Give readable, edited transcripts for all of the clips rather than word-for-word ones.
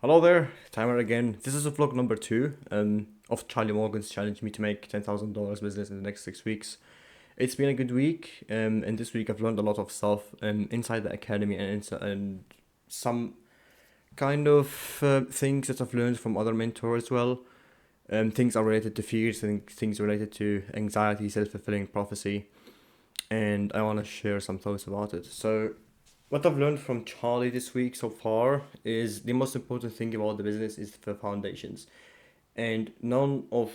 Hello there, Timer again. This is a vlog number two of Charlie Morgan's challenge me to make $10,000 business in the next 6 weeks. It's been a good week, and this week I've learned a lot of stuff inside the academy and some kind of things that I've learned from other mentors as well. Things are related to fears and things related to anxiety, self-fulfilling prophecy, and I want to share some thoughts about it. So, what I've learned from Charlie this week so far is the most important thing about the business is the foundations. And none of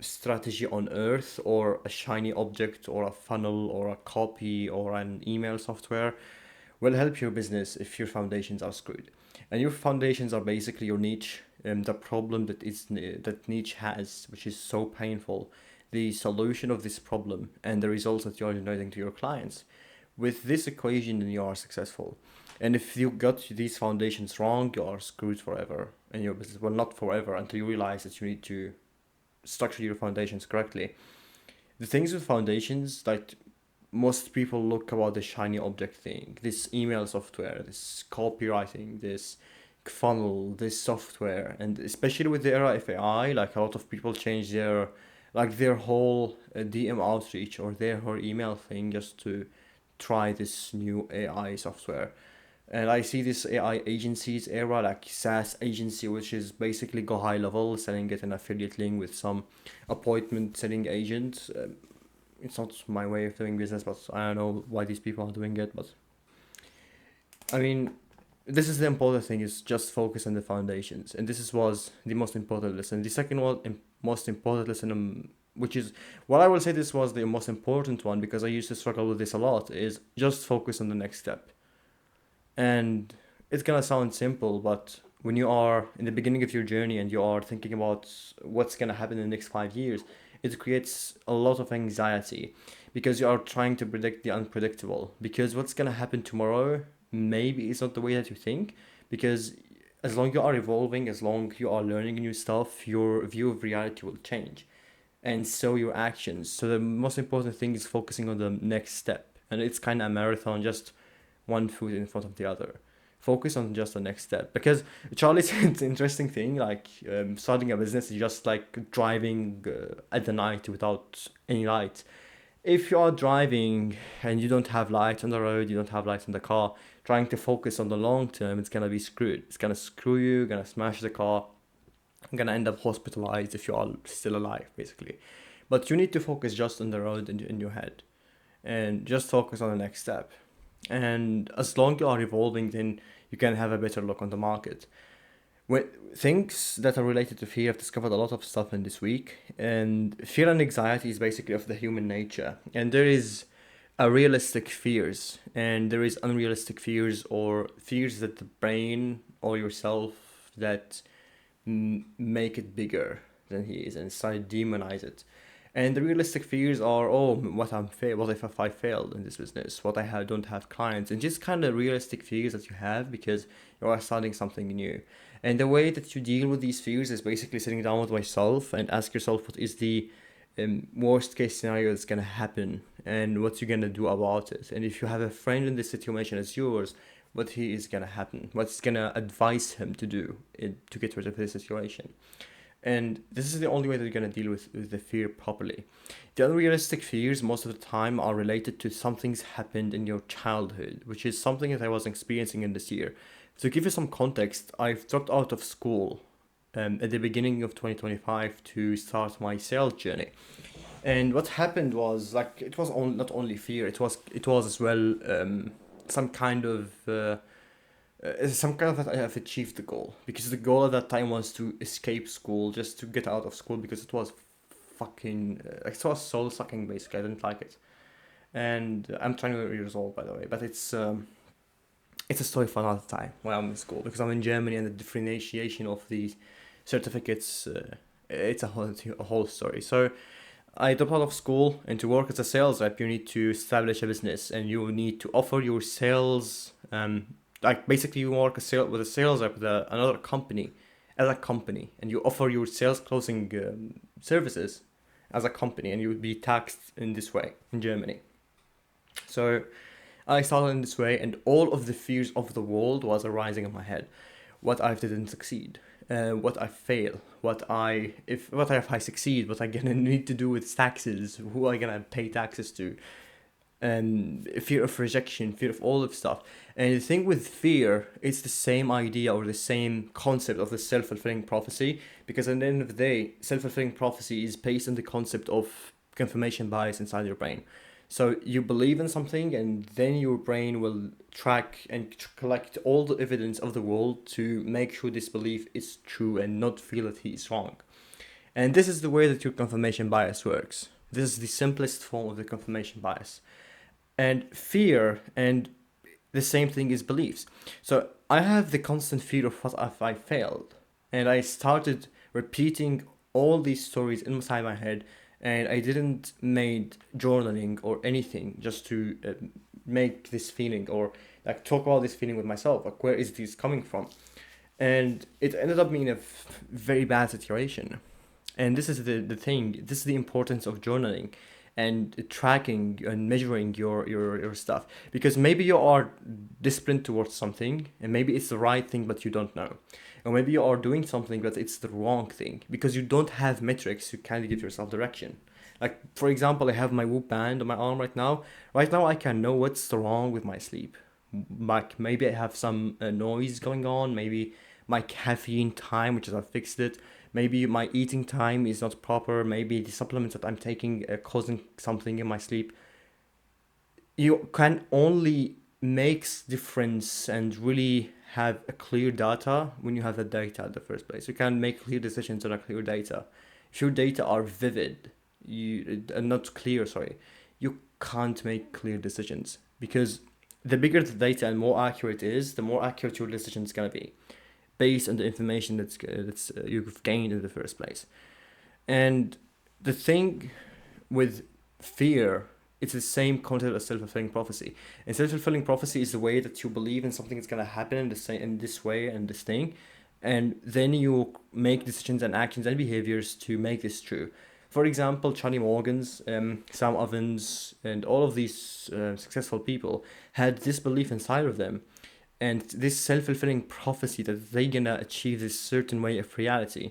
strategy on earth or a shiny object or a funnel or a copy or an email software will help your business if your foundations are screwed. And your foundations are basically your niche, the problem that niche has, which is so painful, the solution of this problem, and the results that you are generating to your clients. With this equation, then you are successful. And if you got these foundations wrong, you are screwed forever in your business. Well, not forever until you realize that you need to structure your foundations correctly. The things with foundations, like most people look about the shiny object thing, this email software, this copywriting, this funnel, this software, and especially with the era of AI, like a lot of people change their whole DM outreach or their whole email thing just to try this new AI software. And I see this AI agencies era, like SaaS agency, which is basically go high level, selling it an affiliate link with some appointment setting agent. It's not my way of doing business, but I don't know why these people are doing it. But I mean, this is the important thing: is just focus on the foundations, and was the most important lesson. The second one, most important lesson, which is what I will say, this was the most important one because I used to struggle with this a lot. Is just focus on the next step, and it's gonna sound simple, but when you are in the beginning of your journey and you are thinking about what's gonna happen in the next 5 years, it creates a lot of anxiety because you are trying to predict the unpredictable. Because what's gonna happen tomorrow maybe it's not the way that you think. Because as long you are evolving, as long you are learning new stuff, your view of reality will change, and so your actions. So the most important thing is focusing on the next step, and it's kind of a marathon, just one foot in front of the other. Focus on just the next step. Because Charlie said it's an interesting thing, like starting a business is just like driving at the night without any light. If you are driving and you don't have light on the road, you don't have light in the car, trying to focus on the long term, it's gonna be screwed. It's gonna screw you, gonna smash the car, gonna end up hospitalized if you are still alive, basically. But you need to focus just on the road in your head and just focus on the next step. And as long you are evolving, then you can have a better look on the market. When things that are related to fear, I've discovered a lot of stuff in this week, and fear and anxiety is basically of the human nature. And there is a realistic fears, and there is unrealistic fears or fears that the brain or yourself that make it bigger than he is and start demonize it. And the realistic fears are, oh, what if I failed in this business? What don't have clients, and just kind of realistic fears that you have because you are starting something new. And the way that you deal with these fears is basically sitting down with myself and ask yourself what is the worst case scenario that's gonna happen and what you're gonna do about it. And if you have a friend in this situation as yours, what he is gonna happen, what's gonna advise him to do to get rid of this situation. And this is the only way that you're going to deal with the fear properly. The unrealistic fears most of the time are related to something's happened in your childhood, which is something that I was experiencing in this year. To give you some context, I've dropped out of school at the beginning of 2025 to start my sales journey. And what happened was, like, it was not only fear, it was as well some kind of some kind of that I have achieved the goal, because the goal at that time was to escape school, just to get out of school, because it was fucking it was soul sucking, basically. I didn't like it, and I'm 20 years old, by the way, but it's a story for another time when I'm in school, because I'm in Germany and the differentiation of these certificates, it's a whole story. So I dropped out of school, and to work as a sales rep, you need to establish a business and you need to offer your sales. Like basically, you work with a sales rep with another company, as a company, and you offer your sales closing services as a company, and you would be taxed in this way in Germany. So I started in this way, and all of the fears of the world was arising in my head. what I didn't succeed, what I fail, if I succeed, what I gonna need to do with taxes, who I gonna pay taxes to, and fear of rejection, fear of all of stuff. And the thing with fear, it's the same idea or the same concept of the self-fulfilling prophecy, because at the end of the day, self-fulfilling prophecy is based on the concept of confirmation bias inside your brain. So you believe in something, and then your brain will track and collect all the evidence of the world to make sure this belief is true and not feel that he is wrong. And this is the way that your confirmation bias works. This is the simplest form of the confirmation bias. And fear and the same thing is beliefs. So I have the constant fear of what if I failed, and I started repeating all these stories inside my head, and I didn't made journaling or anything just to make this feeling or like talk about this feeling with myself. Like, where is this coming from? And it ended up being a very bad situation. And this is the thing. This is the importance of journaling and tracking and measuring your stuff, because maybe you are disciplined towards something and maybe it's the right thing but you don't know, or maybe you are doing something but it's the wrong thing because you don't have metrics to kind of give yourself direction. Like, for example, I have my Whoop band on my arm right now I can know what's wrong with my sleep. Like, maybe I have some noise going on, maybe my caffeine time, which is I fixed it. Maybe my eating time is not proper. Maybe the supplements that I'm taking are causing something in my sleep. You can only make difference and really have a clear data when you have the data in the first place. You can make clear decisions on a clear data. If your data are vivid, not clear, sorry, you can't make clear decisions, because the bigger the data and more accurate it is, the more accurate your decision is gonna be, based on the information that's you've gained in the first place. And the thing with fear, it's the same concept as self-fulfilling prophecy. And self-fulfilling prophecy is the way that you believe in something is gonna happen in the same in this way and this thing, and then you make decisions and actions and behaviors to make this true. For example, Charlie Morgan's, Sam Ovens, and all of these successful people had this belief inside of them, and this self-fulfilling prophecy that they're gonna achieve this certain way of reality.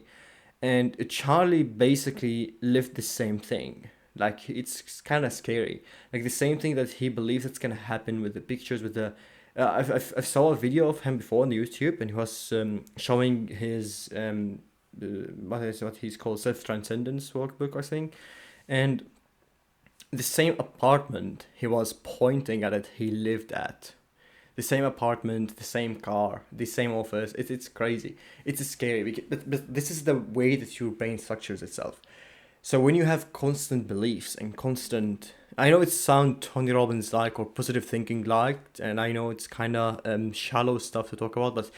And Charlie basically lived the same thing. Like, it's kind of scary. Like, the same thing that he believes that's gonna happen with the pictures, with the I saw a video of him before on YouTube, and he was showing his what he's called self transcendence workbook, I think. And the same apartment he was pointing at it, he lived at the same apartment, the same car, the same office. It's crazy. It's scary, but this is the way that your brain structures itself. So when you have constant beliefs and constant, I know it sound Tony Robbins like or positive thinking like, and I know it's kind of shallow stuff to talk about, but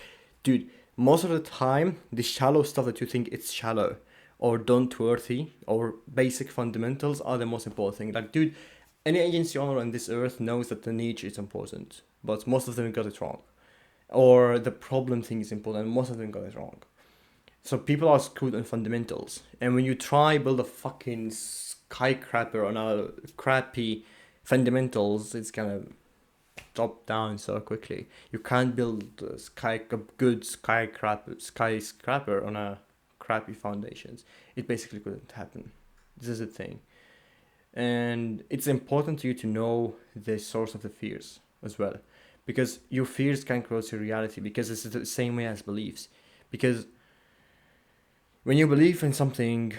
dude, most of the time, the shallow stuff that you think it's shallow or don't worthy or basic fundamentals are the most important thing. Like, dude, any agency owner on this earth knows that the niche is important, but most of them got it wrong. Or the problem thing is important, and most of them got it wrong. So people are screwed on fundamentals. And when you try build a fucking skyscraper on a crappy fundamentals, it's gonna drop down so quickly. You can't build a good skyscraper on a crappy foundations. It basically couldn't happen. This is the thing. And it's important to you to know the source of the fears as well, because your fears can cross your reality, because it's the same way as beliefs. Because when you believe in something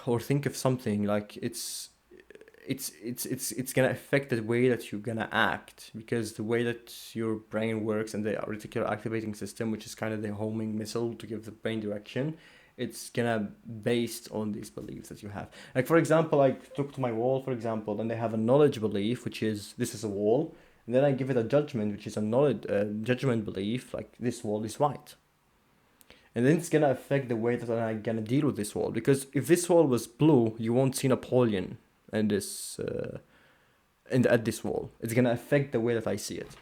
or think of something, like it's gonna affect the way that you're gonna act, because the way that your brain works and the reticular activating system, which is kind of the homing missile to give the brain direction, it's gonna based on these beliefs that you have. Like, for example, I look to my wall, for example, and they have a knowledge belief, which is this is a wall, and then I give it a judgment, which is a knowledge judgment belief, like this wall is white. And then it's gonna affect the way that I'm gonna deal with this wall, because if this wall was blue, you won't see Napoleon and this at this wall. It's gonna affect the way that I see it.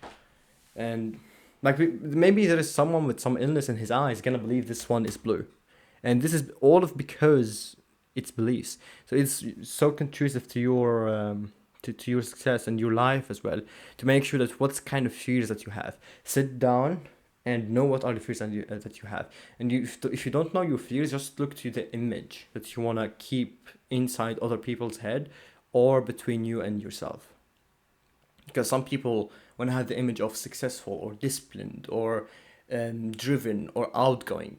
And like, maybe there is someone with some illness in his eyes gonna believe this one is blue, and this is all of because it's beliefs. So it's so conducive to your to your success and your life as well, to make sure that what's kind of fears that you have, sit down and know what are the fears that you have. And if you don't know your fears, just look to the image that you want to keep inside other people's head or between you and yourself. Because some people want to have the image of successful or disciplined or driven or outgoing.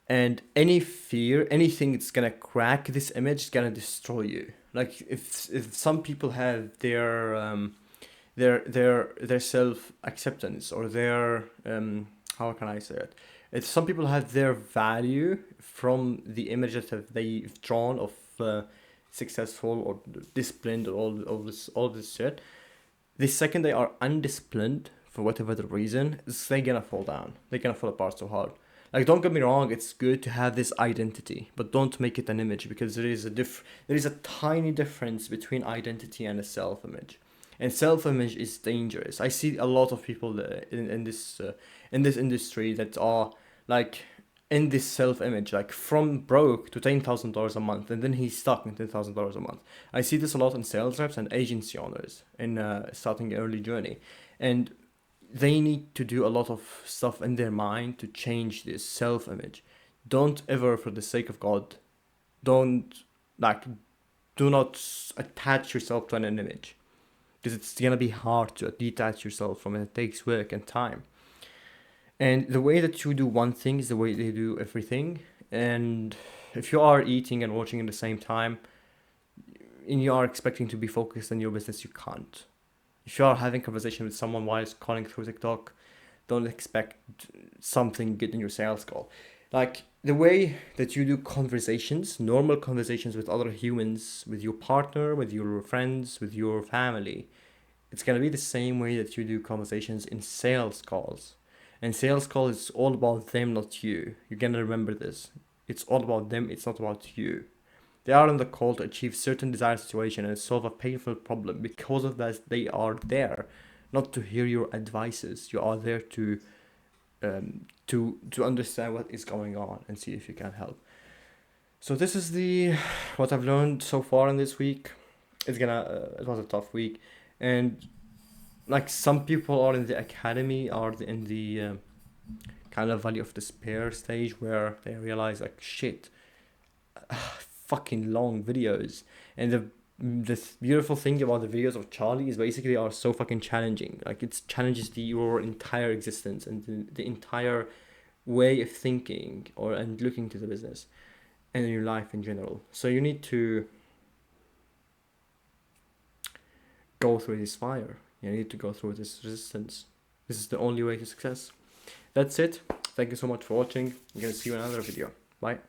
And any fear, anything that's gonna crack this image is gonna destroy you. Like if some people have their self acceptance or their how can I say it? If some people have their value from the image that they've drawn of successful or disciplined or all this shit, the second they are undisciplined for whatever the reason, they're gonna fall down. They're gonna fall apart so hard. Like, don't get me wrong, it's good to have this identity, but don't make it an image, because there is a tiny difference between identity and a self-image. And self-image is dangerous. I see a lot of people in this industry that are like in this self-image, like from broke to $10,000 a month, and then he's stuck in $10,000 a month. I see this a lot in sales reps and agency owners in starting early journey, and they need to do a lot of stuff in their mind to change this self-image. Don't ever, for the sake of God, don't like, do not attach yourself to an image, because it's gonna be hard to detach yourself from it. It takes work and time. And the way that you do one thing is the way they do everything. And if you are eating and watching at the same time, and you are expecting to be focused on your business, you can't. If you are having conversation with someone while scrolling through TikTok, don't expect something good in your sales call. Like, the way that you do conversations, normal conversations with other humans, with your partner, with your friends, with your family, it's gonna be the same way that you do conversations in sales calls. And sales call is all about them, not you. You're gonna remember this. It's all about them, it's not about you. They are on the call to achieve certain desired situation and solve a painful problem. Because of that, they are there, not to hear your advices. You are there to understand what is going on and see if you can help. So this is what I've learned so far in this week. It was a tough week, and like, some people are in the academy, are in the kind of valley of despair stage, where they realize, like, shit, fucking long videos. And the beautiful thing about the videos of Charlie is basically they are so fucking challenging. Like, it challenges your entire existence and the entire way of thinking and looking to the business and your life in general. So you need to go through this fire. You need to go through this resistance. This is the only way to success. That's it. Thank you so much for watching. I'm gonna see you in another video. Bye.